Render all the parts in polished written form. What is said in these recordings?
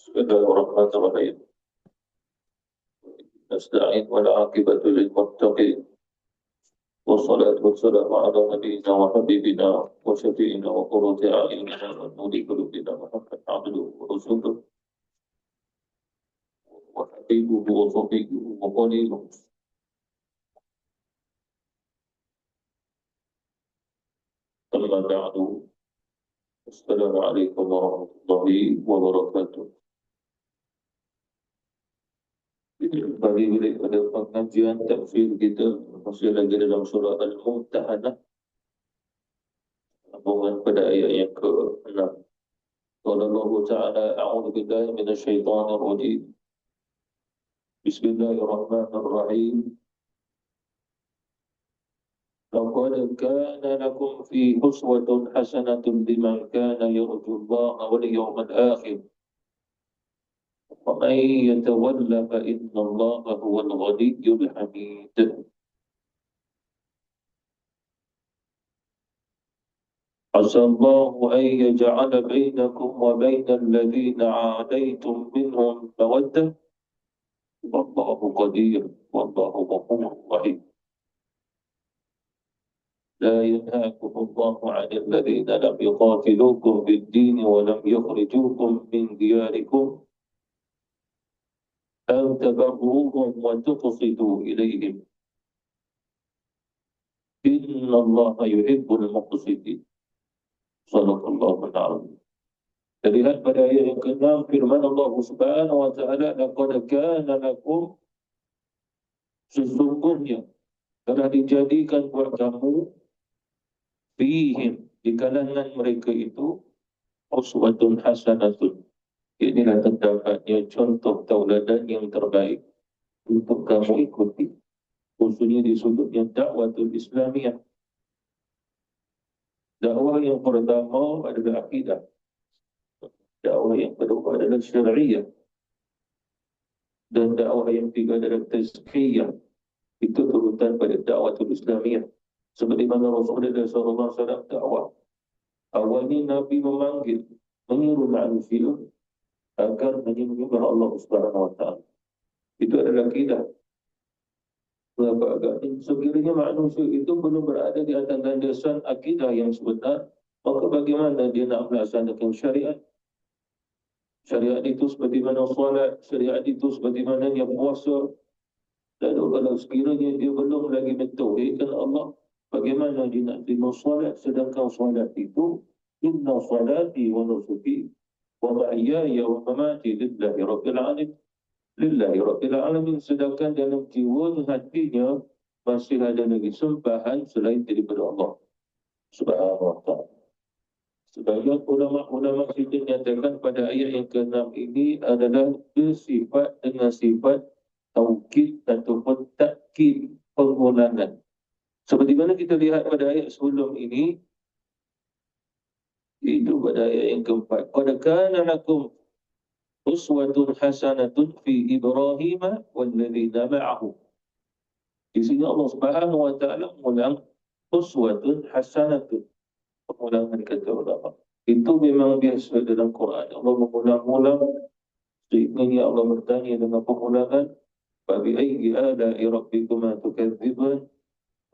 بسم الله الرحمن الرحيم. نستعين والعاقبة للمتقين، والصلاة والسلام على نبينا وحبيبنا وشفيعنا وقرة أعيننا ونور قلوبنا محمد عبده ورسوله وحبيبه وصفيه وخليله. أما بعد، السلام عليكم ورحمة الله وبركاته. Kembali pada pengajian tafsir kita masih lagi dalam surah Al-Mumtahanah, sambungan pada ayat yang ke-6. Qala Allah Ta'ala, a'udzu billahi minasyaitonir rajim. Bismillahirrahmanirrahim. Laqad kana lakum fi uswatun hasanatun liman kana yarju Allah wal yawmal akhir. ومن يتولى فإن الله هو الغني الحميد. عسى الله أن يجعل بينكم وبين الذين عاديتم منهم مودة والله قدير والله غفور رحيم. لا ينهاكم الله عن الذين لم يقاتلوكم في الدين ولم يخرجوكم من دياركم أن تبروهم وتقسطوا إليهم إن الله يحب المقسطين. صدق الله العظيم. Terlihat pada ayat yang ke-6 firman Allah Subhanahu wa taala, laqad kana lakum, sesungguhnya telah dijadikan buat kamu fihim, di kalangan mereka itu, uswatun hasanatun. Inilah terdapatnya contoh tauladan yang terbaik untuk kamu ikuti, khususnya di sudutnya dakwatul Islamiyah. Dakwah yang pertama adalah akidah. Dakwah yang kedua adalah syariah. Dan dakwah yang ketiga adalah tazkiyah. Itu turutan pada dakwatul Islamiyah. Seperti mana Rasulullah SAW dakwah. Awalnya Nabi menyuruh manusia agar menyembah Allah Subhanahu wa taala. Itu adalah akidah. Sekiranya manusia itu belum berada di atas landasan akidah yang sebenar, maka bagaimana dia nak melaksanakan syariat? Syariat itu seperti mana solat, syariat itu seperti mana dia puasa. Lalu kalau sekiranya dia belum lagi mentauhidkan Allah, bagaimana dia nak terima solat, sedangkan solat itu inna salati wa nusuki wa mahyaya wa mamati lillahi rabbil alamin. Lillahi rabbil alamin, sedangkan dalam jiwa hatinya masih ada lagi sembahan selain daripada Allah Subhanahu wa taala. Sebagian ulama-ulama kita nyatakan pada ayat yang ke-6 ini adalah bersifat dengan sifat taukid ataupun takkid, pengulangan. Seperti mana kita lihat pada ayat sebelum ini, itu pada ayat yang keempat. Qad kana lakum uswatun hasanatun fi Ibrahim walladzina ma'ahu. Di sini Allah Subhanahu wa taala mengulang uswatun hasanatun. Pengulangan kata ulama. Itu memang biasa dalam Quran. Allah mengulang-ulang sehingga Allah bertanya dengan pengulangan. Fabi ayyi ala'i rabbikuma tukadziban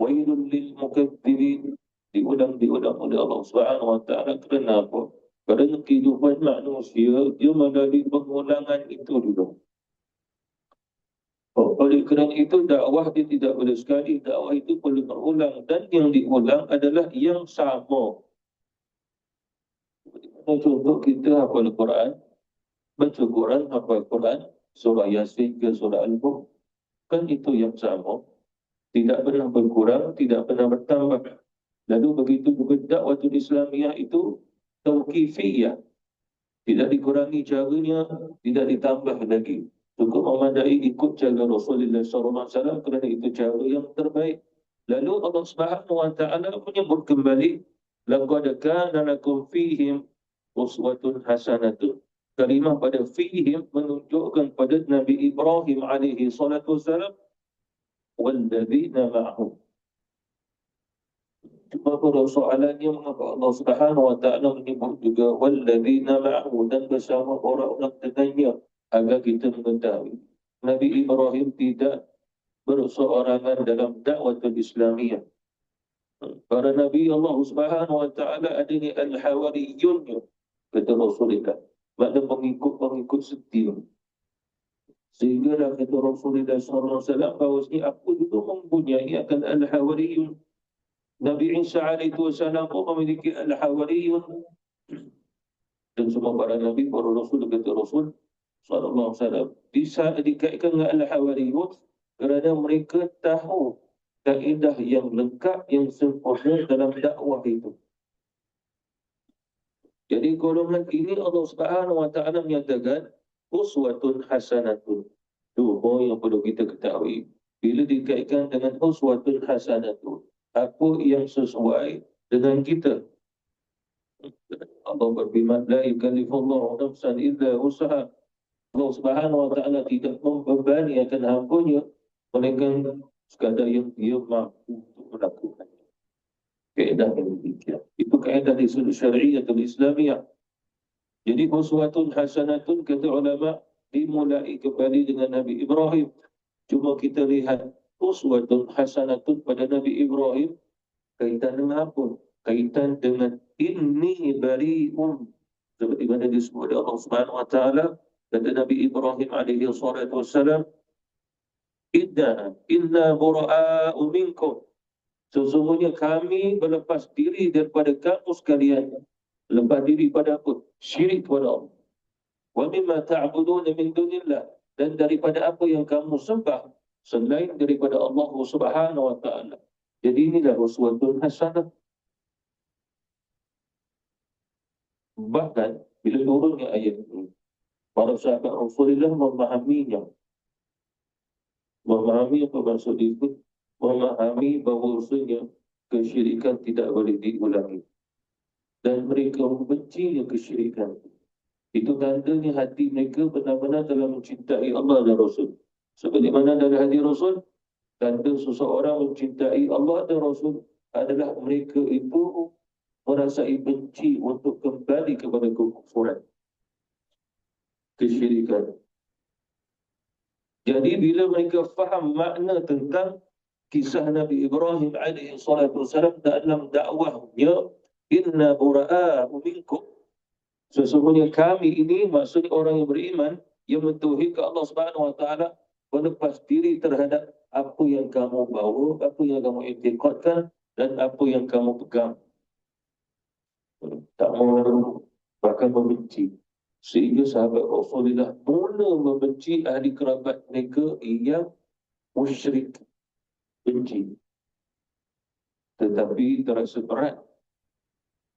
wailul lil mukadzibin. Diulang oleh Allah Subhanahu wa taala. Kenapa? Kerana kehidupan manusia dia melalui pengulangan itu dulu. Oleh kerana itu dakwah dia tidak boleh sekali, dakwah itu perlu berulang, dan yang diulang adalah yang sama. Contoh kita hafal Quran, baca Quran, hafal Quran, surah Yasin ke surah Al-Mulk, kan itu yang sama. Tidak pernah berkurang, tidak pernah bertambah. Lalu begitu juga dakwatul Islamiyah itu tauqifiyah. Tidak dikurangi caranya, tidak ditambah lagi. Cukup memadai ikut cara Rasulullah SAW kerana itu cara yang terbaik. Lalu Allah Subhanahu wa taala menyebut kembali, laqad kana lakum fihim uswatun hasanatun. Kalimah pada fihim menunjukkan pada Nabi Ibrahim alaihi salatu wassalam walladzina ma'ahu. Cuma persoalannya mengapa Allah Subhanahu wa taala menyebut juga walladzina ma'ahu dan bersama orang-orang dengannya agar kita mengetahui Nabi Ibrahim tidak berseorangan dalam dakwatul Islamiyah. Para Nabi Allah Subhanahu wa taala adanya al-hawariyun kata Rasulullah. Makna pengikut-pengikut setia. Sehingga kata Rasulullah SAW bahawasanya aku juga mempunyai akan al-hawariyun. Nabi Isa alaihissalam pun memiliki al-hawariyun. Dan semua para Nabi, para Rasul, kata Rasul SAW bisa dikaitkan dengan al-hawariyun kerana mereka tahu kaedah yang lengkap, yang sempurna dalam dakwah itu. Jadi golongan ini Allah Subhanahu wa taala menyatakan uswatun hasanatun. Itu yang perlu kita ketahui. Bila dikaitkan dengan uswatun hasanatun, apa yang sesuai dengan kita. Allah berfirman, la yukallifullahu nafsan illa wus'aha. Allah Subhanahu wa taala tidak membebani akan hambanya melainkan sekadar yang dia mampu untuk melakukan. Kaedah yang demikian. Itu kaedah di sudut syariah atau Islamiyah. Jadi uswatun hasanatun kata ulama dimulai kembali dengan Nabi Ibrahim. Cuma kita lihat uswatun hasanatun pada Nabi Ibrahim kaitan dengan apa? Kaitan dengan inni bari'un. Seperti mana disebut oleh Allah Subhanahu wa taala kata Nabi Ibrahim alaihi salatu wassalam, inna bura'a'u minkum. Sesungguhnya kami berlepas diri daripada kamu sekalian. Lepas diri pada apa? Syirik kepada Allah. Wa mimma ta'buduna min dunillah. Dan daripada apa yang kamu sembah selain daripada Allah Subhanahu wa taala. Jadi inilah uswatun hasanah. Bahkan bila turunnya ayat ini, para sahabat Rasulullah memahaminya. Memahami apa maksud itu? Memahami bahawasanya kesyirikan tidak boleh diulangi. Dan mereka membenci kesyirikan. Itu tandanya hati mereka benar-benar dalam mencintai Allah dan Rasul. Seperti mana dari hati Rasul, tanda seseorang mencintai Allah dan Rasul adalah mereka itu merasai benci untuk kembali kepada kekufuran, kesyirikan. Jadi bila mereka faham makna tentang kisah Nabi Ibrahim alaihi salatu wasalam dalam dakwahnya, inna bura'a'u minkum, sesungguhnya kami ini, maksudnya orang yang beriman yang mentauhidkan Allah Subhanahu wa taala, berlepas diri terhadap apa yang kamu bawa, apa yang kamu iktikadkan dan apa yang kamu pegang. Tak mau, bahkan membenci. Sehingga sahabat Rasulullah mula membenci ahli kerabat mereka yang musyrik. Benci. Tetapi terasa berat.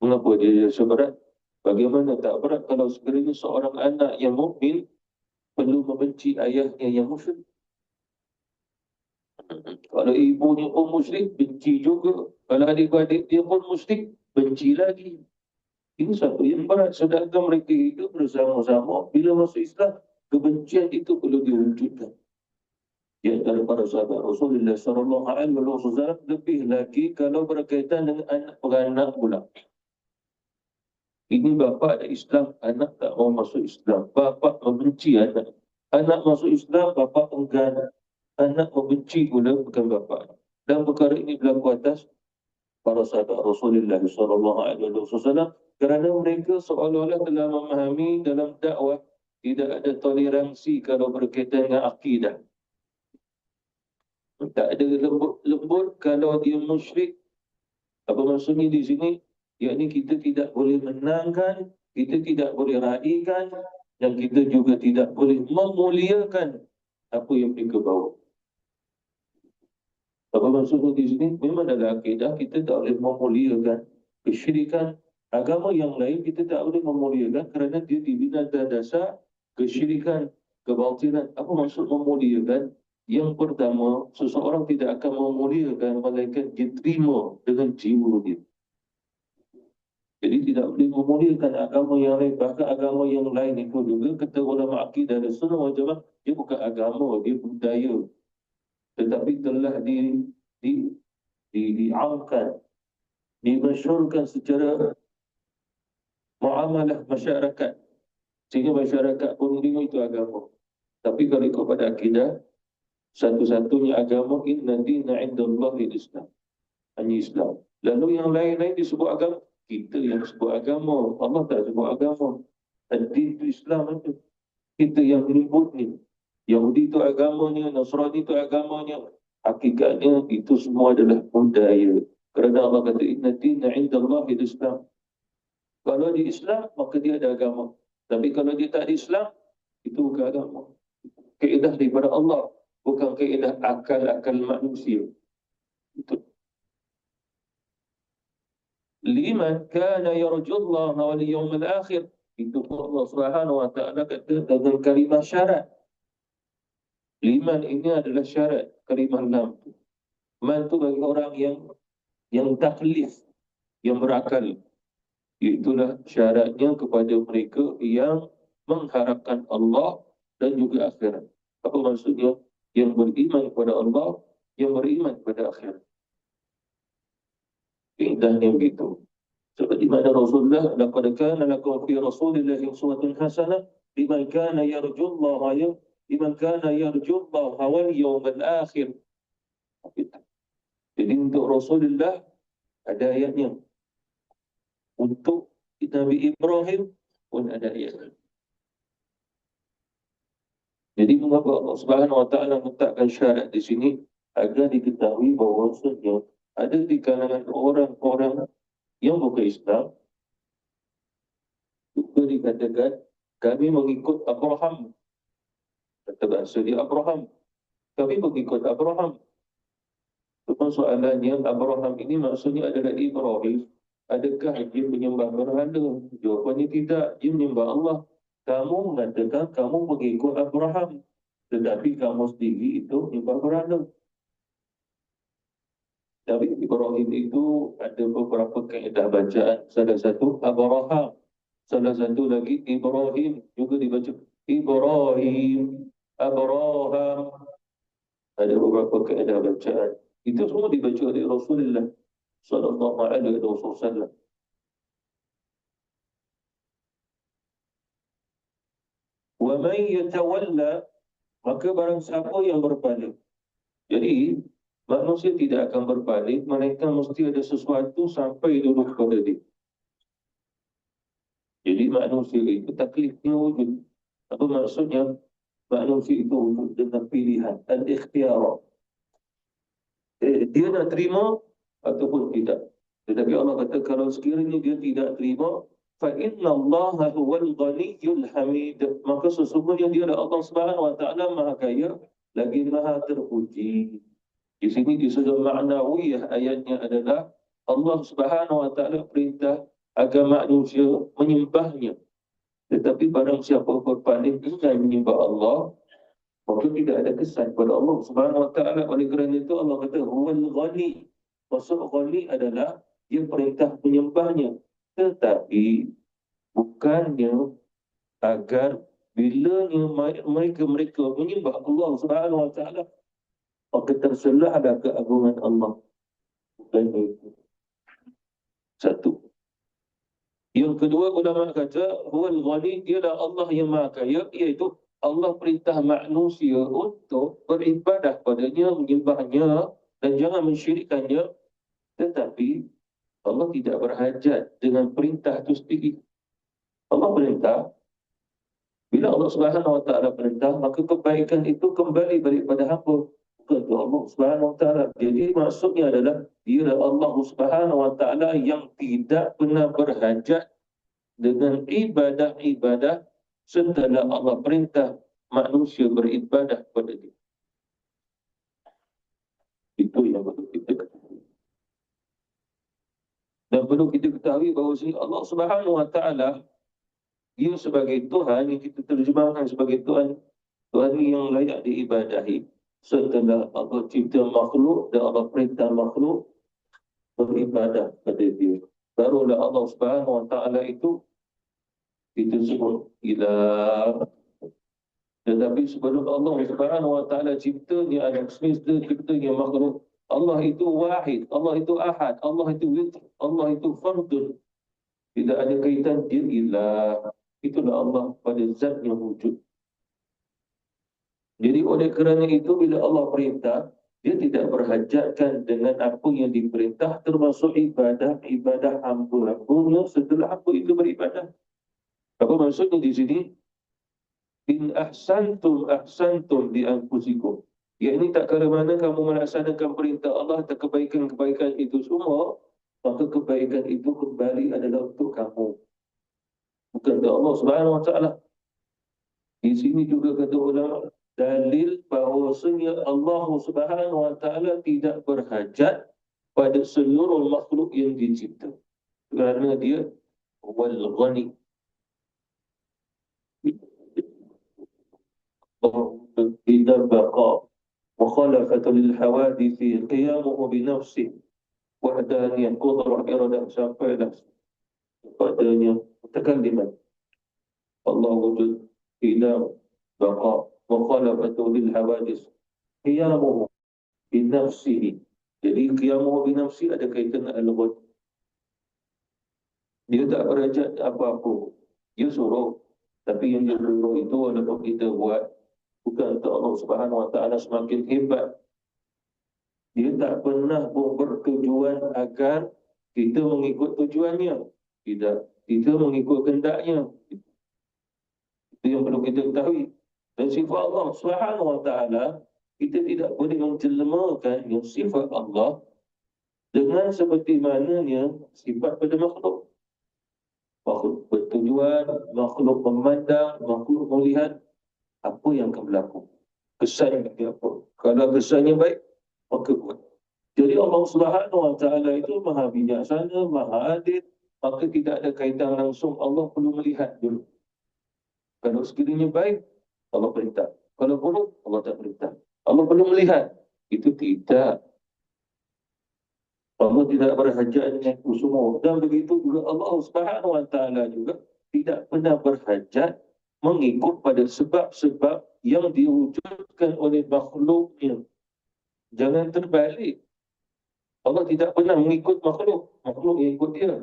Mengapa dia terasa berat? Bagaimana tak berat kalau sekiranya seorang anak yang mukmin perlu membenci ayahnya yang musyrik? Kalau ibunya pun musyrik, benci juga. Kalau adik-adik dia pun musyrik, benci lagi. Ini satu yang berat. Sedangkan mereka hidup bersama-sama, bila masuk Islam, kebencian itu perlu diwujudkan. Di antara para sahabat Rasulullah SAW, lebih lagi kalau berkaitan dengan anak beranak pula. Ini bapa ada Islam, anak tak mau masuk Islam. Bapa membenci anak. Anak masuk Islam, bapa enggan. Anak membenci pula bukan bapa. Dan perkara ini berlaku atas para sahabat Rasulullah SAW. Kerana mereka seolah-olah telah memahami dalam dakwah tidak ada toleransi kalau berkaitan dengan akidah. Tak ada lembut kalau dia musyrik. Apa maksudnya di sini? Yakni kita tidak boleh menangkan, kita tidak boleh raikan, dan kita juga tidak boleh memuliakan apa yang mereka bawa. Apa maksudnya di sini? Memang dalam akidah kita tak boleh memuliakan kesyirikan. Agama yang lain kita tak boleh memuliakan kerana dia dibina atas dasar kesyirikan, kebatilan. Apa maksud memuliakan? Yang pertama, seseorang tidak akan memuliakan melainkan dia terima dengan jiwa dia. Jadi tidak boleh memuliakan agama yang lain. Bahkan agama yang lain itu juga kata ulama akidah dan sunnah wal jamaah, dia bukan agama, dia budaya. Tetapi telah diamkan, dimasyhurkan secara muamalah masyarakat, sehingga masyarakat pun tengok itu agama. Tapi kalau ikut pada akidah, satu-satunya agama inna dina indallahi Islam, hanya Islam. Lalu yang lain-lain disebut agama, kita yang sebut agama, Allah tak sebut agama. Ad-din itu Islam itu. Kita yang menyebut ni. Yahudi itu agamanya, Nasrani itu agamanya. Hakikatnya itu semua adalah budaya. Kerana Allah kata inna dina indallahi Islam. Kalau di Islam, maka dia ada agama. Tapi kalau dia tak di Islam, itu bukan agama. Kaedah daripada Allah, bukan kaedah akal-akal manusia. Itu. Liman kana yarjullaha wal yawmal akhir. Itu pun Allah Subhanahu wa taala kata dengan kalimah syarat. Liman ini adalah syarat kalimah lam. Man tu bagi orang yang taklif, yang berakal. Itulah syaratnya kepada mereka yang mengharapkan Allah dan juga akhirat. Apa maksudnya? Yang beriman kepada Allah, yang beriman kepada akhirat. Indahnya begitu. Seperti mana Rasulullah, laqad kana lakum fi Rasulillahi uswatun hasanah liman kana yarjullaha wal yawmal akhir. Jadi untuk Rasulullah ada ayatnya. Untuk Nabi Ibrahim pun ada ayatnya. Jadi mengapa Allah Subhanahu wa taala letakkan syarat di sini agar diketahui bahawa ada di kalangan orang-orang yang bukan Islam juga dikatakan kami mengikut Abraham. Kata bahasa dia Abraham. Kami mengikut Abraham. Cuma soalannya Abraham ini maksudnya adalah Ibrahim. Adakah dia menyembah berhala? Jawapannya tidak. Dia menyembah Allah. Kamu mengatakan kamu mengikut Abraham. Tetapi kamu sendiri itu menyembah berhala. Nabi Ibrahim itu ada beberapa kaedah bacaan. Salah satu Abraham. Salah satu lagi Ibrahim. Juga dibaca Ibrahim. Abraham. Ada beberapa kaedah bacaan. Itu semua dibaca oleh Rasulullah sallallahu alaihi wasallam. Wa man yatawalla, maka barang siapa yang berpaling. Jadi manusia tidak akan berpaling, mereka mesti ada sesuatu sampai dulu kepada dia. Jadi manusia itu taklifnya wujud. Apa maksudnya? Manusia itu wujud dengan pilihan dan ikhtiar. Dia nak terima ataupun tidak. Tetapi Allah kata kalau sekiranya dia tidak terima, fa inna Allah huwal ghaniyyul hamid. Maka sesungguhnya dia adalah Allah Subhanahu wa taala Maha Kaya lagi Maha terpuji. Di sini disebut ma'nawiyah ayatnya adalah Allah Subhanahu wa taala perintah agar manusia menyembahnya. Tetapi barang siapa berpaling dengan menyembah Allah, maka tidak ada kesan kepada Allah Subhanahu wa taala. Oleh kerana itu Allah kata huwal ghani. Maksud ghani adalah dia perintah menyembahnya, tetapi bukannya agar bilanya mereka menyembah Allah Subhanahu wa taala maka terselahlah keagungan Allah. Bukan itu. Satu. Yang kedua ulama kata huwal ghani, ialah Allah yang Maha Kaya, iaitu Allah perintah manusia untuk beribadah padanya, menyembahnya dan jangan mensyirikkannya. Tetapi Allah tidak berhajat dengan perintah itu sendiri. Allah perintah. Bila Allah Subhanahu wa taala perintah, maka kebaikan itu kembali daripada hamba kepada Allah Subhanahu wa taala. Jadi maksudnya adalah dia Allah Subhanahu wa taala yang tidak pernah berhajat dengan ibadah-ibadah setelah Allah perintah manusia beribadah kepada dia. Itu yang perlu kita ketahui. Dan perlu kita ketahui bahawa Allah Subhanahu wa taala dia sebagai Tuhan yang kita terjemahkan sebagai Tuhan yang layak diibadahi. Setelah Allah cipta makhluk dan Allah perintah makhluk beribadah kepada dia, barulah Allah Subhanahu wa taala itu sebut ilah. Tetapi sebelum Allah Subhanahu wa taala ciptanya alam semesta, ciptanya makhluk, Allah itu wahid, Allah itu ahad, Allah itu witr, Allah itu fardun. Tidak ada kaitan dia ilah. Itulah Allah pada zatnya wujud. Jadi oleh kerana itu bila Allah perintah, dia tidak berhajatkan dengan apa yang diperintah, termasuk ibadah hamba-hambanya setelah hamba itu beribadah. Apa maksudnya di sini? In ahsantum ahsantum di anfusikum. Ya ini tak kala mana kamu melaksanakan perintah Allah dan kebaikan-kebaikan itu semua, maka kebaikan itu kembali adalah untuk kamu. Bukan untuk Allah Subhanahu Wa Taala. Di sini juga kata ulama, dalil bahawasanya Allah Subhanahu Wa Taala tidak berhajat pada seluruh makhluk yang dicipta. Kerana dia wal ghani. إذا بقى مخالفة للحوادث قيامه بنفسه وحدانية قدرة إرادة sampai dah padanya متكلما الله وجود إذا بقى مخالفة للحوادث قيامه بنفسه. Jadi qiyamuhu binafsi ada kaitan al-ghad. Dia tak berhajat apa-apa. Dia suruh. Tapi yang dia suruh itu walaupun kita buat bukan untuk Allah Subhanahu Wa Taala semakin hebat. Dia tak pernah pun bertujuan agar kita mengikut tujuannya. Tidak. Kita mengikut kehendaknya. Itu yang perlu kita ketahui. Dan sifat Allah Subhanahu Wa Taala, kita tidak boleh menjelmakan yang sifat Allah dengan seperti mananya sifat pada makhluk. Makhluk bertujuan, makhluk memandang, makhluk melihat. Apa yang akan berlaku? Kesan dia apa? Kalau kesannya baik, maka buat. Jadi Allah Subhanahu Wa Taala itu maha bijaksana, maha adil, maka tidak ada kaitan langsung. Allah perlu melihat dulu. Kalau sekiranya baik, Allah perintah. Kalau buruk, Allah tak perintah. Allah perlu melihat. Itu tidak. Allah tidak berhajat dengan itu semua. Dan begitu juga Allah Subhanahu Wa Taala juga tidak pernah berhajat mengikut pada sebab-sebab yang diwujudkan oleh makhluknya. Jangan terbalik. Allah tidak pernah mengikut makhluk. Makhluk mengikut dia.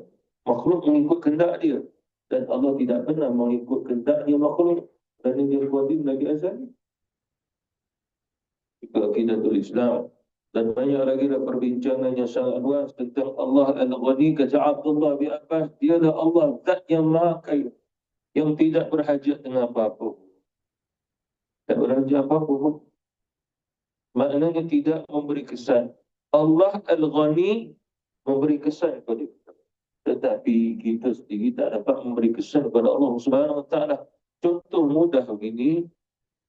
Makhluk mengikut kehendak dia. Dan Allah tidak pernah mengikut kehendaknya makhluk. Kerana dia qadim lagi azali. Itu akidatul Islam. Dan banyak lagi perbincangan yang sangat luas tentang Allah Al-Ghani. Kata Abdullah bin Abbas, dialah Allah zat yang maha kaya, yang tidak berhajat dengan apa-apa. Tak berhajat apa-apa pun. Maknanya tidak memberi kesan. Allah Al-Ghani memberi kesan kepada kita. Tetapi kita sendiri tak dapat memberi kesan kepada Allah Subhanahu Wa Taala. Contoh mudah begini,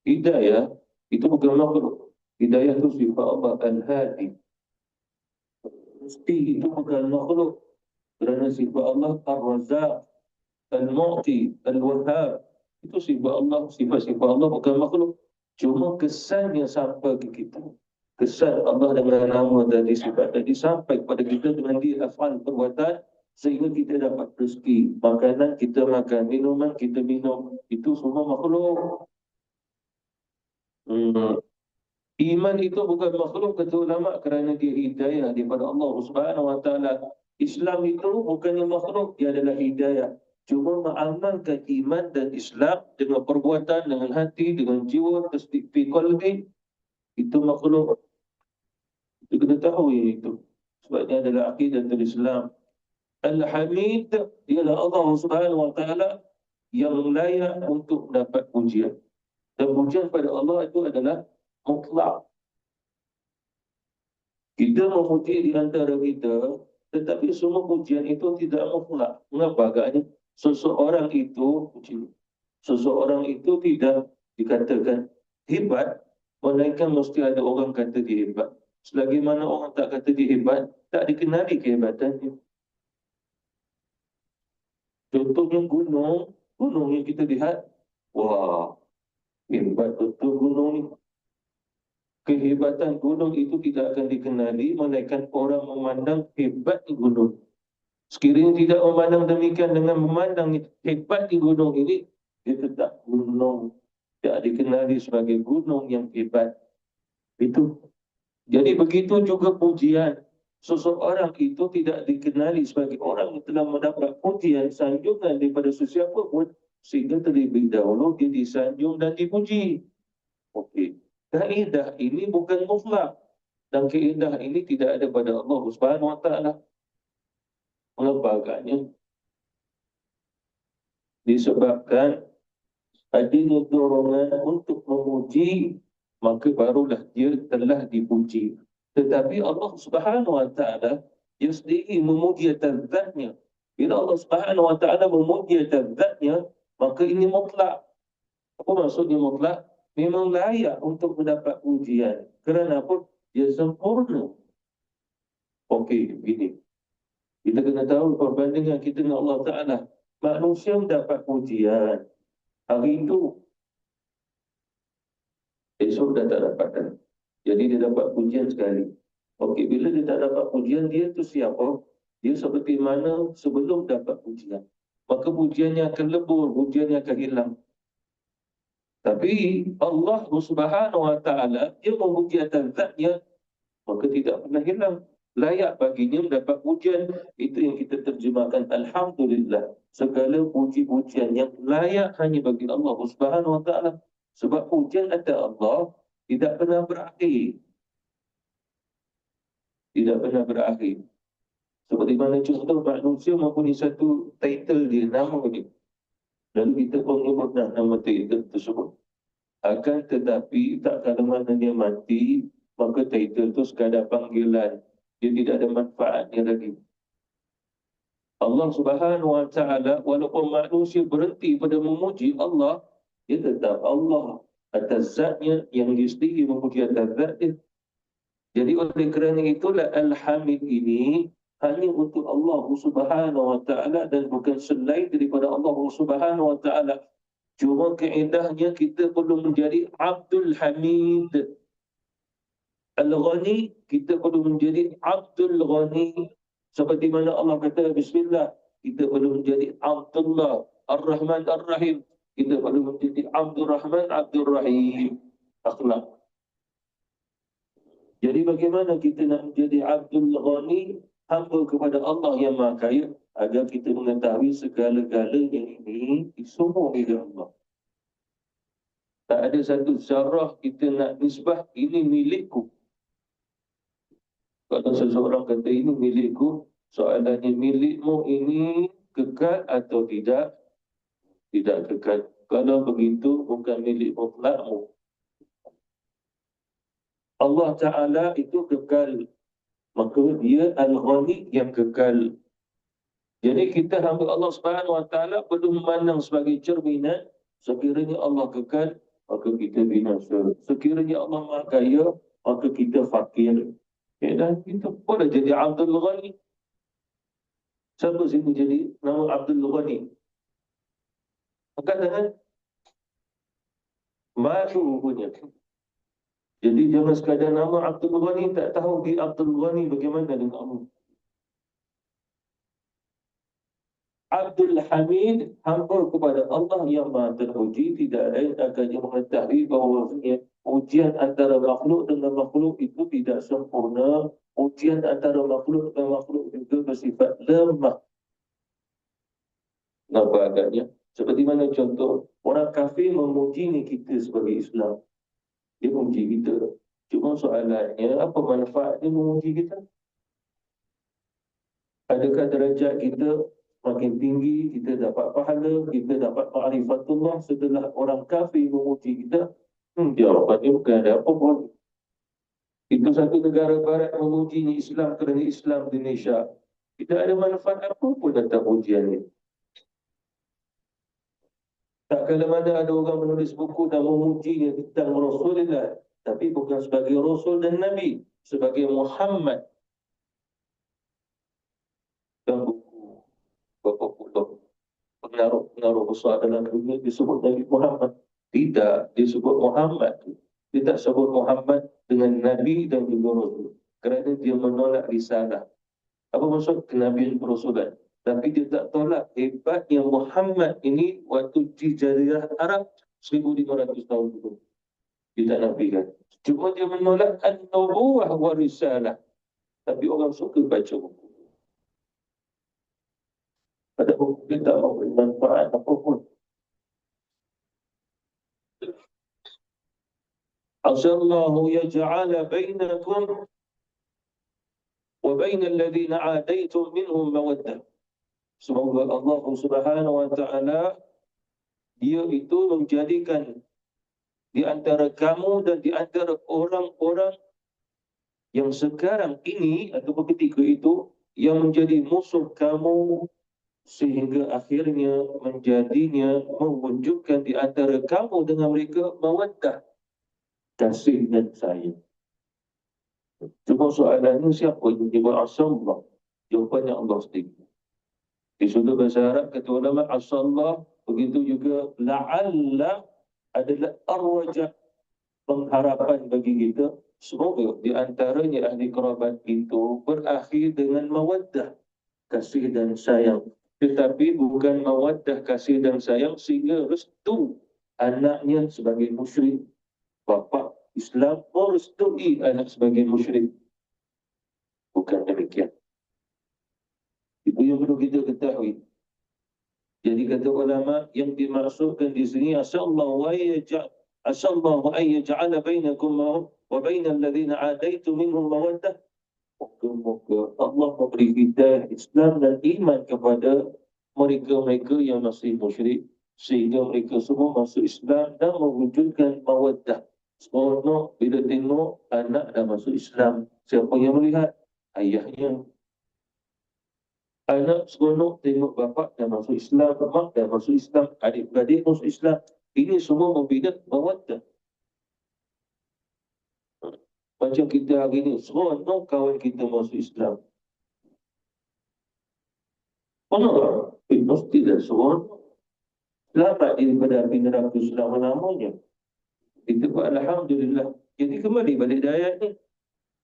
hidayah itu bukan makhluk. Hidayah itu sifat Allah Al-Hadi. Mesti itu bukan makhluk. Kerana sifat Allah Ar-Razak, Al-Mu'ti, Al-Wahhab. Itu sifat Allah, sifat-sifat Allah bukan makhluk. Cuma kesan yang sampai ke kita. Kesan Allah dengan nama tadi, sifat tadi sampai kepada kita dengan dia afal perbuatan sehingga kita dapat rezeki. Makanan kita makan, minuman kita minum. Itu semua makhluk. Iman itu bukan makhluk, kata ulama, kerana dia hidayah daripada Allah Subhanahu Wa Taala. Islam itu bukannya makhluk, dia adalah hidayah. Cuma mengamalkan iman dan Islam dengan perbuatan, dengan hati, dengan jiwa, tasdik fi qalbi, itu makhluk. Itu kita tahu itu. Sebabnya adalah akidatul Islam. Al-Hamid, dialah Allah Subhanahu Wa Taala yang layak untuk mendapat pujian. Dan pujian pada Allah itu adalah mutlak. Kita memuji di antara kita, tetapi semua pujian itu tidak mutlak. Mengapa? Agaknya seseorang itu seseorang itu tidak dikatakan hebat, melainkan mesti ada orang kata dia hebat. Selagi mana orang tak kata dia hebat, tak dikenali kehebatannya. Contohnya gunung yang kita lihat, wah, hebat betul gunung ni. Kehebatan gunung itu tidak akan dikenali melainkan orang memandang hebat di gunung. Sekiranya tidak memandang demikian dengan memandang hebat di gunung ini, dia tetap gunung. Tidak dikenali sebagai gunung yang hebat. Itu. Jadi begitu juga pujian. Seseorang itu tidak dikenali sebagai orang yang telah mendapat pujian, sanjungan daripada sesiapa pun, sehingga terlebih dahulu dia disanjung dan dipuji. Okey. Kaedah ini bukan mutlak. Dan kaedah ini tidak ada pada Allah Subhanahu Wa Taala. Mengapa agaknya? Disebabkan adanya dorongan untuk memuji, maka barulah dia telah dipuji. Tetapi Allah Subhanahu Wa Taala dia sendiri memuji atas zatnya. Bila Allah Subhanahu Wa Taala memuji atas zatnya, maka ini mutlak. Apa maksudnya mutlak? Memang layak untuk mendapat pujian. Kerana apa? Dia sempurna. Okey, begini. Kita kena tahu perbandingan kita dengan Allah Ta'ala. Manusia mendapat pujian. Hari itu, esok dah tak dapat dah. Jadi dia dapat pujian sekali. Okey, bila dia tak dapat pujian, dia tu siapa? Dia seperti mana sebelum dapat pujian. Maka pujiannya akan lebur, pujiannya akan hilang. Tapi Allah Subhanahu Wa Taala dia memuji atas zatnya, maka tidak pernah hilang. Layak baginya mendapat pujian. Itu yang kita terjemahkan Alhamdulillah. Segala puji-pujian yang layak hanya bagi Allah Subhanahu Wa Taala. Sebab pujian atas Allah tidak pernah berakhir. Tidak pernah berakhir. Seperti mana contoh manusia mempunyai satu title dia, nama dia. Lalu kita pun menyebutlah nama title tersebut. Akan tetapi tak kala mana dia mati, maka title itu sekadar panggilan. Dia tidak ada manfaatnya lagi. Allah Subhanahu Wa Taala, walaupun manusia berhenti pada memuji Allah, dia tetap Allah atas zatnya yang dia sendiri memuji atas zat dia. Jadi oleh kerana itulah Al-Hamid ini hanya untuk Allah Subhanahu Wa Taala dan bukan selain daripada Allah Subhanahu Wa Taala. Cuma kaedahnya kita perlu menjadi Abdul Hamid. Al-Ghani, kita perlu menjadi Abdul Ghani. Seperti mana Allah kata Bismillah, kita perlu menjadi Abdullah Ar-Rahman Ar-Rahim. Kita perlu menjadi Abdul Rahman Abdul Rahim. Akhlak. Jadi bagaimana kita nak menjadi Abdul Ghani, hamba kepada Allah yang Maha Kaya, agar kita mengetahui segala-galanya ini semua milik Allah. Tak ada satu zarah kita nak nisbah, ini milikku. Kalau seseorang kata ini milikku, soalannya milikmu ini kekal atau tidak? Tidak kekal. Kalau begitu, bukan milik mutlakmu. Allah Ta'ala itu kekal. Maka dia Al-Ghani yang kekal. Jadi kita hamba Allah Subhanahu Wa Ta'ala perlu memandang sebagai cerminan. Sekiranya Allah kekal, maka kita binasa. Sekiranya Allah Maha Kaya, maka kita fakir. Dan kita boleh jadi Abdul Ghani. Siapa sini jadi nama Abdul Ghani? Angkat tangan. Malu punya. Jadi jangan sekadar nama Abdul Ghani, tak tahu di Abdul Ghani bagaimana dengan Allah. Abdul Hamid, hamba kepada Allah yang Maha Terpuji, tidak lain akannya mengetahui bahawa ujian antara makhluk dengan makhluk itu tidak sempurna. Ujian antara makhluk dengan makhluk juga bersifat lemah. Nampak agaknya? Seperti mana contoh, orang kafir memuji kita sebagai Islam. Dia memuji kita. Cuma soalannya, apa manfaat dia memuji kita? Adakah derajat kita makin tinggi, kita dapat pahala, kita dapat ma'rifatullah setelah orang kafir memuji kita? Jawapannya bukan ada apa pun. Itu satu negara barat memuji Islam kerana Islam di Indonesia. Tidak ada manfaat apa pun atas pujiannya. Tak kala mana ada orang menulis buku dan memujinya tentang Rasulullah, tapi bukan sebagai Rasul dan Nabi, sebagai Muhammad. Dan buku berapa puluh pengaruh besar dalam dunia disebut Nabi Muhammad. Tidak disebut Muhammad. Dia tak sebut Muhammad dengan Nabi dan juga Rasul. Kerana dia menolak risalah. Apa maksud kenabian Rasulan? Tapi dia tak tolak hebatnya Muhammad ini waktu di Jazirah Arab 1500 tahun dulu. Dia tak nafikan. Cuma dia menolak an-nubuwah wa risalah. Tapi orang suka baca buku. Pada buku dia tak memberi manfaat apapun. Asallahu yaj'ala bainakum wa bainal ladzina 'adaitum minhum mawaddah. Semoga Allah Subhanahu wa taala dia itu menjadikan di antara kamu dan di antara orang-orang yang sekarang ini atau ketika itu yang menjadi musuh kamu sehingga akhirnya menjadinya mewujudkan di antara kamu dengan mereka mawaddah, kasih dan sayang. Cuma soalannya siapa yang dibuat Allah? Jawapannya Allah sendiri. Di sudut bahasa Arab kata ulama asallah, begitu juga la'alla adalah arwajah, pengharapan bagi kita. Semoga di antaranya ahli kerabat itu berakhir dengan mawaddah, kasih dan sayang. Tetapi bukan mawaddah, kasih dan sayang sehingga restu anaknya sebagai musyrik. Bapa Islam merestui anak sebagai musyrik. Bukan demikian. Itu yang perlu kita ketahui. Jadi kata ulama yang dimaksudkan di sini asallahu an yaj'ala bainakum wa bainal ladzina 'adaitum minhum mawaddah. Moga-moga Allah memberi hidayah Islam dan iman kepada mereka-mereka yang masih musyrik sehingga mereka semua masuk Islam dan mewujudkan mawaddah. Seronok bila tengok anak dah masuk Islam. Siapa yang melihat? Ayahnya. Anak seronok tengok bapa dah masuk Islam, mak dah masuk Islam, adik-beradik masuk Islam. Ini semua membina mawaddah. Macam kita hari ini, seronok kawan kita masuk Islam. Seronok. Mestilah seronok. Selamat daripada api neraka selama-lamanya. Kita buat Alhamdulillah. Jadi kembali balik ayat ni.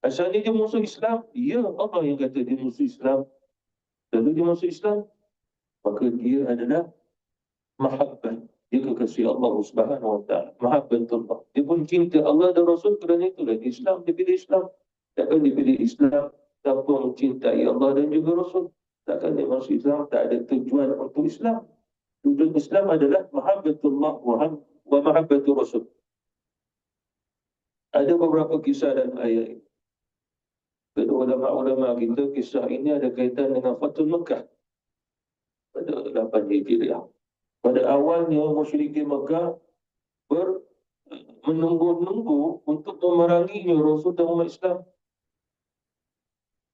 Asalnya dia masuk Islam. Ya, Allah yang kata dia masuk Islam. Lalu dia masuk Islam, maka dia adalah mahabbah. Dia kekasih Allah Subhanahu wa ta'ala. Mahabbatullah. Dia pun cinta Allah dan Rasul kerana itulah dia Islam. Dia pilih Islam. Takkan dia pilih Islam tanpa mencintai Allah dan juga Rasul. Takkan dia masuk Islam tak ada tujuan untuk Islam. Tujuan Islam adalah mahabbatullah wa mahabbatul Rasul. Ada beberapa kisah dalam ayat ini. Kedua ulama-ulama kita, kisah ini ada kaitan dengan Fathul Mekah pada 8 Hijriah. Pada awalnya musyrikin Mekah menunggu-nunggu untuk memeranginya Rasul dan umat Islam.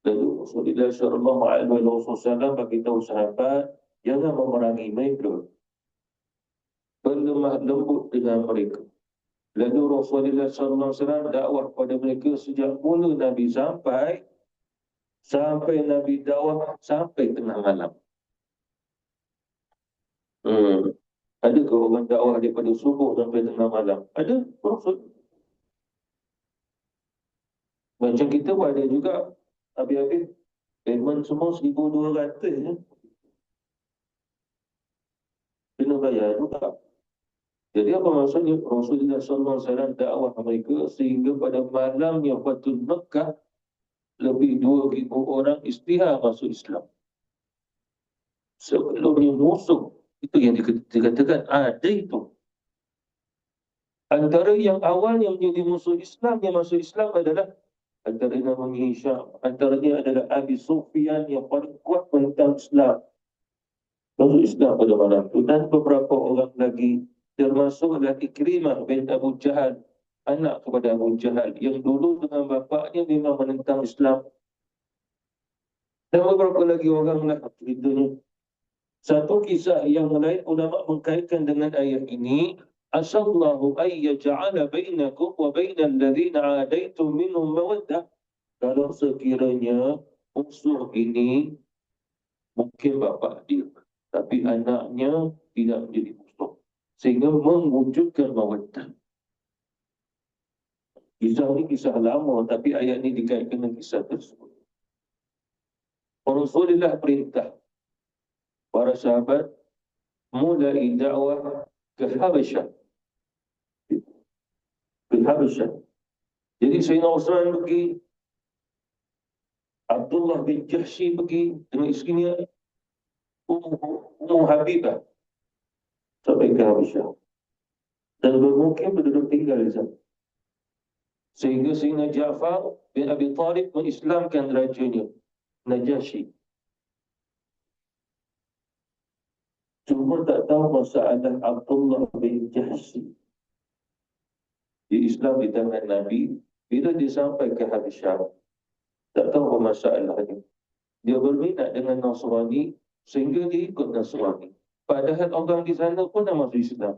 Lalu Rasulullah SAW bagi tahu sahabat, jangan memerangi mereka, berlemah lembut dengan mereka. Lalu Rasulullah SAW dakwah pada mereka sejak mula Nabi sampai Nabi dakwah sampai tengah malam. Adakah orang dakwah daripada subuh sampai tengah malam? Ada, Rasul. Macam kita pun ada juga habis-habis payment semua 1,200 je. Kena bayar juga. Jadi apa maksudnya? Rasulullah SAW dakwah mereka sehingga pada malamnya Fathul Mekah lebih 2,000 orang istihar masuk Islam. Sebelumnya musuh. Itu yang dikatakan ada itu. Antara yang awal yang menjadi musuh Islam, yang masuk Islam adalah antara namanya Hisham. Antaranya adalah Abi Sufyan yang paling kuat menentang Islam. Masuk Islam pada malam itu. Dan beberapa orang lagi, termasuklah Ikrimah bin Abu Jahal, anak kepada Abu Jahal, yang dulu dengan bapaknya memang menentang Islam. Dan beberapa lagi orang lah ceritanya. Satu kisah yang lain ulama mengkaitkan dengan ayat ini, asallahu ay yaj'ala bainakum wa bainal ladzina 'adaitum minhum mawaddah. Kalau sekiranya musuh ini mungkin bapa dia, tapi anaknya tidak menjadi musuh, sehingga mewujudkan mawaddah. Kisah ini kisah lama, tapi ayat ini dikaitkan dengan kisah tersebut. Rasulullah perintah para sahabat mulai dakwah ke Habasyah. Ke Habasyah. Jadi Sayyidina Osman pergi, Abdullah bin Jahsy pergi dengan isterinya Ummu Habibah sampai ke Habasyah. Dan bermukim penduduk tinggal di sana. Sehingga Sayyidina Ja'far bin Abi Talib mengislamkan rajanya, Najasyi. Cuma tak tahu masalah Abdullah bin Jahsy di Islam di tangan Nabi, bila dia sampai ke Habasyah, tak tahu apa masalahnya. Dia berminat dengan Nasrani sehingga dia ikut Nasrani. Padahal orang di sana pun dah masuk Islam.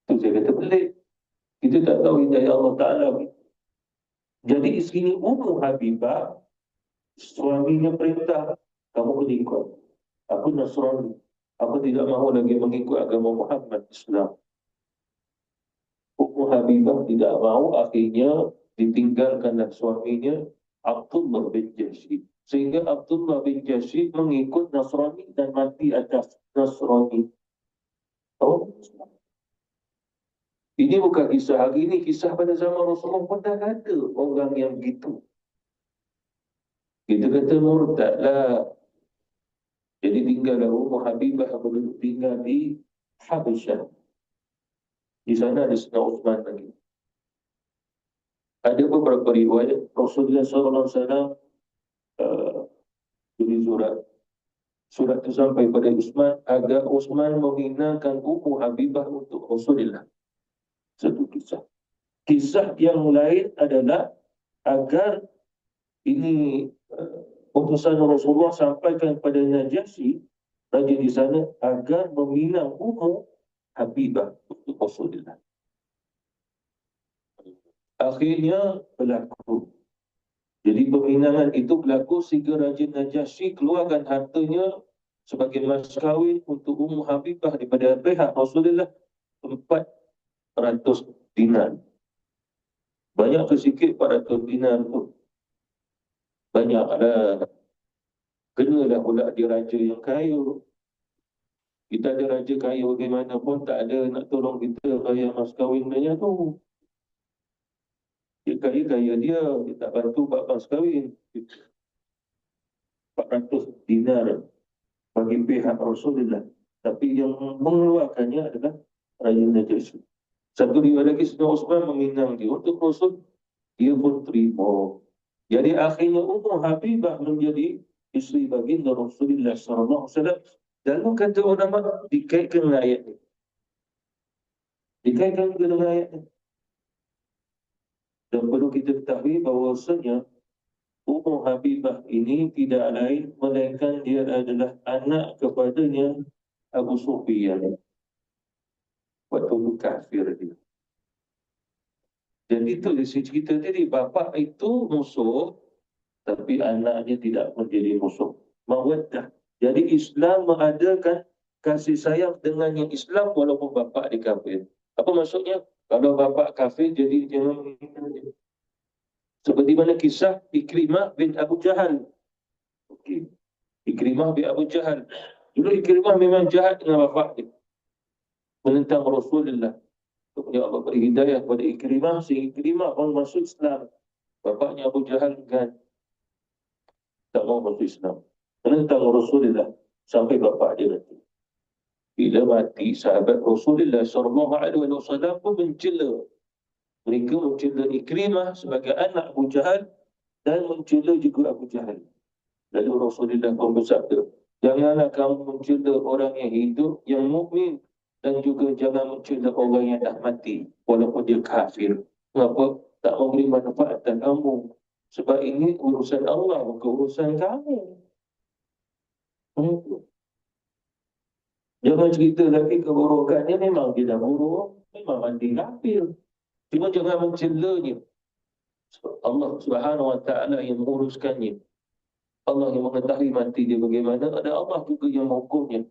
Itu saya kata pelik. Kita tak tahu hidayah Allah Ta'ala. Jadi isterinya Ummu Habibah, suaminya perintah, kamu kena ikut. Aku Nasrani. Aku tidak mahu lagi mengikut agama Muhammad Islam. Ummu Habibah tidak mahu, akhirnya ditinggalkanlah suaminya Abdullah bin Jahsy. Sehingga Abdullah bin Jahsy mengikut Nasrani dan mati atas Nasrani. Oh, ini bukan kisah hari ini, kisah pada zaman Rasulullah pun dah ada orang yang begitu. Kita kata murtad lah. Jadi tinggallah Ummu Habibah tinggal di Habasyah. Di sana ada Sayyidina Uthman lagi. Ada beberapa riwayat Rasulullah SAW tulis surat. Surat itu sampai pada Uthman agar Uthman menghinakan Ummu Habibah untuk Rasulullah. Satu kisah. Kisah yang lain adalah agar ini utusan Rasulullah sampaikan kepada Najasyi, raja di sana, agar meminang Ummu Habibah untuk Rasulullah. Akhirnya berlaku. Jadi peminangan itu berlaku sehingga Raja Najasyi keluarkan hartanya sebagai mas kahwin untuk Ummu Habibah daripada pihak Rasulullah 400 dinar. Banyak ke sikit 400 dinar tu? Banyak lah. Kenalah pula dia raja yang kaya. Kita ada raja kaya bagaimanapun, tak ada nak tolong kita bayar mas kahwin banyak tu. Dia kaya-kaya dia tak bantu buat mas kahwin. 400 dinar bagi pihak Rasulullah. Tapi yang mengeluarkannya adalah Raja Najasyi. Satu riwayat lagi, Sayyidina Uthman meminang dia untuk Rasul, dia pun terima. Jadi akhirnya Ummu Habibah menjadi isteri baginda Rasulullah SAW. Lalu kata ulama, dikaitkan dengan ayat ini. Dikaitkan dengan ayat ini. Dan perlu kita ketahui bahawasanya Ummu Habibah ini tidak lain melainkan dia adalah anak kepadanya Abu Sufyan. Waktu itu kafir dia. Dan itu dia cerita tadi, bapa itu musuh, tapi anaknya tidak menjadi musuh. Mawaddah. Jadi Islam mengadakan kasih sayang dengan yang Islam walaupun bapa dia kafir. Apa maksudnya? Kalau bapa kafir, jadi jangan mengingat dia. Seperti mana kisah Ikrimah bin Abu Jahal. Okay. Ikrimah bin Abu Jahal. Dulu Ikrimah memang jahat dengan bapa dia. Menentang Rasulullah. Ya Allah beri hidayah kepada Ikrimah, sehingga Ikrimah orang masuk Islam. Bapaknya Abu Jahal kan tak mau masuk Islam. Menentang Rasulullah sampai bapak dia mati. Bila mati, sahabat Rasulullah SAW pun mencela. Mereka mencela Ikrimah sebagai anak Abu Jahal dan mencela juga Abu Jahal. Lalu Rasulullah pun bersabda, janganlah kamu mencela orang yang hidup, yang mukmin, dan juga jangan mencela orang yang dah mati walaupun dia kafir. Kenapa? Tak memberi manfaat dan kamu. Sebab ini urusan Allah, bukan urusan kamu. Jangan cerita lagi keburukannya, memang dia dah buruk, memang mati kafir. Cuma jangan mencelanya. Allah Subhanahu Wa Taala yang menguruskannya. Allah yang mengetahui mati dia bagaimana, ada Allah juga yang menghukumnya.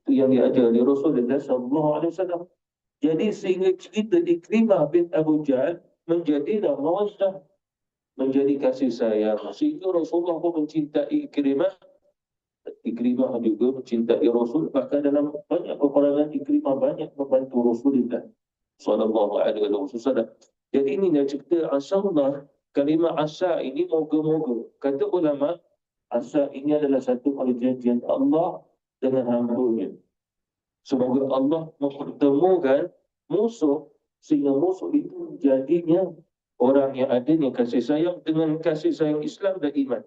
Itu yang diajar di Rasulullah SAW. Jadi sehingga cerita Ikrimah bin Abu Jahal menjadi mawaddah, menjadi kasih sayang. Sehingga Rasulullah pun mencintai Ikrimah. Ikrimah juga mencintai Rasul. Bahkan dalam banyak peperangan Ikrimah banyak membantu Rasulullah. sallallahu alaihi wasallam. Jadi ini dia cerita asallah, kalimah asa ini moga-moga. Kata ulama, asa ini adalah satu perjanjian Allah dengan hamba-Nya. Semoga Allah mempertemukan musuh sehingga musuh itu jadinya orang yang adanya kasih sayang dengan kasih sayang Islam dan iman.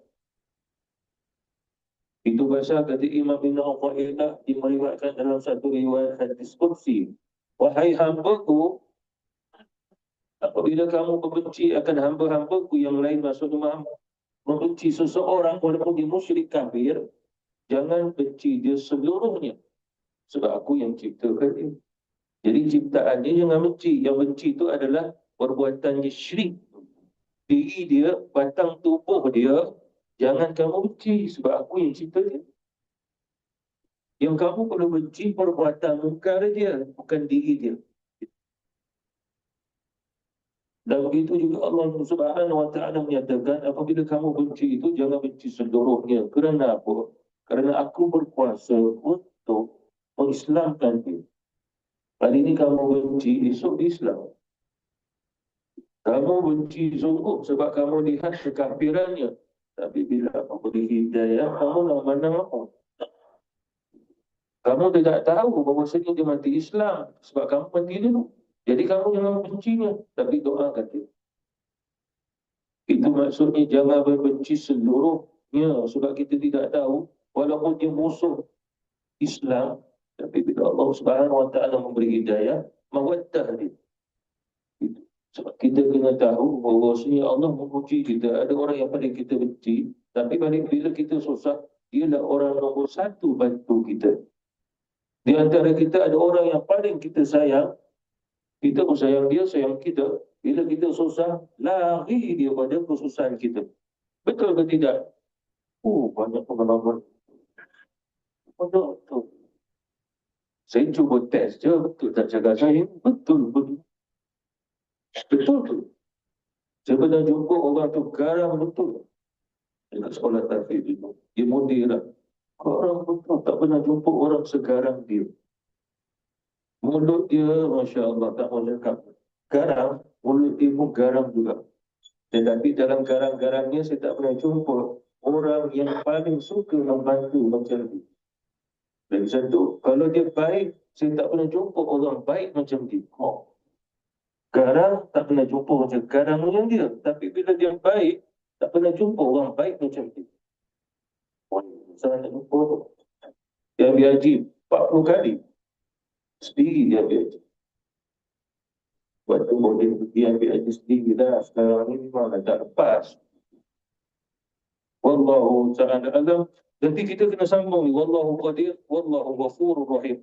Itu bahasa kata Imam bin Al-Qa'idah dimeriwayatkan dalam satu riwayat hadis qudsi. Wahai hamba-Ku, apabila kamu membenci akan hamba-hamba-Ku yang lain, maksudnya membenci seseorang walaupun dia musyrik kafir, jangan benci dia seluruhnya. Sebab aku yang ciptakan dia. Jadi ciptaannya jangan benci. Yang benci itu adalah perbuatannya syirik. Diri dia, batang tubuh dia, jangan kamu benci sebab aku yang cipta dia. Yang kamu perlu benci perbuatan mungkar dia, bukan diri dia. Dan begitu juga Allah Subhanahu wa taala menyatakan, apabila kamu benci itu jangan benci seluruhnya. Kerana apa? Kerana aku berkuasa untuk mengislamkan dia. Hari ini kamu benci, esok Islam. Kamu benci sungguh sebab kamu lihat kekafirannya. Tapi bila kamu beri hidayah, kamu nak mana apa? Kamu tidak tahu bahawa dia mati Islam sebab kamu mati dulu. Jadi kamu jangan bencinya, tapi doakan dia. Itu maksudnya jangan berbenci seluruhnya sebab kita tidak tahu walaupun dia musuh Islam, tapi bila Allah Subhanahu wa taala memberi hidayah, mawaddah dia. Itu. Sebab kita kena tahu bahawa Allah memuji kita. Ada orang yang paling kita benci, tapi bila kita susah, dialah orang nombor satu bantu kita. Di antara kita ada orang yang paling kita sayang, kita pun sayang dia, sayang kita. Bila kita susah, lari dia pada kesusahan kita. Betul ke tidak? Banyak pengalaman. Betul tu. Saya cuba test je, betul tak jaga saya? Betul, betul. Betul tu. Saya pernah jumpa orang tu garang betul. Dekat sekolah tahfiz itu. Dia mudir lah. Orang betul tak pernah jumpa orang segarang dia. Mulut dia, Masya Allah, tak boleh cakap. Garang, mulut dia pun garang juga. Tetapi dalam garang-garangnya saya tak pernah jumpa orang yang paling suka membantu macam dia. Dan satu, kalau dia baik, saya tak pernah jumpa orang baik macam dia. Garang, tak pernah jumpa macam garang macam dia. Tapi bila dia baik, tak pernah jumpa orang baik macam dia. Saya nak jumpa dia ambil haji 40 kali. Sendiri dia ambil haji. Waktu boleh pergi ambil haji sendiri dah. Sekarang ni memang tak lepas. Wallahu ta'ala alam. Nanti kita kena sambung ni. Wallahu qadir. Wallahu ghafurur rahim.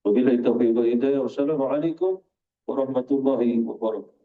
Wabillahi taufiq wal hidayah. Wassalamualaikum warahmatullahi wabarakatuh.